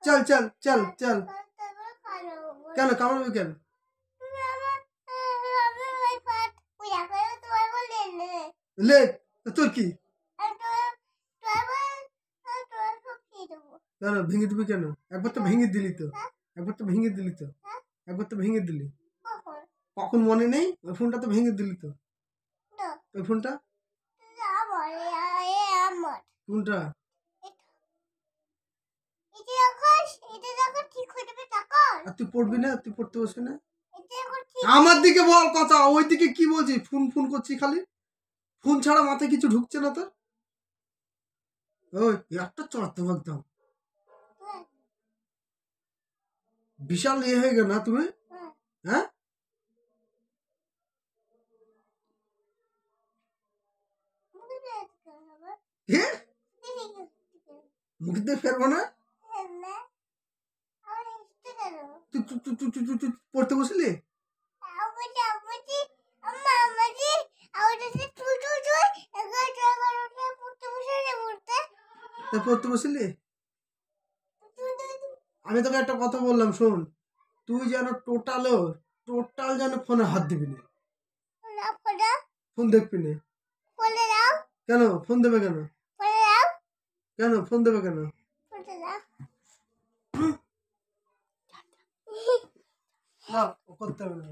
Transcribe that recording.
चल चल चल चल কেন কামড়াবি কেন ले তোর কি কেন ভেঙে দিবি কেন একবার তো ভেঙে দিলি তো একবার তো ভেঙে দিলি তো একবার তো ভেঙে দিলি কখন মনে নেই ওই ফোনটা তো ভেঙে দিলি তো ওই ফোনটা কোনটা আর তুই পড়বি না তুই পড়তে বসবি না আমার দিকে বল কথা ওই দিকে কি বলছিস ফোন ফোন করছিস খালি ফোন ছাড়া মাথায় কিছু ঢুকছে না তোর ওই একটা চড়াতে একদম বিশাল ইয়ে হয়ে গেল না তুমি হ্যাঁ মুখ দিয়ে ফেরবো না তুই পড়তে বসলি পড়তে বসলি আমি তোকে একটা কথা বললাম শোন তুই যেন টোটাল যেন ফোনে হাত দিবি না ফোন দেখবি না কেন ফোন দেবে কেন কেন ফোন দেবে কেন না করতে হবে না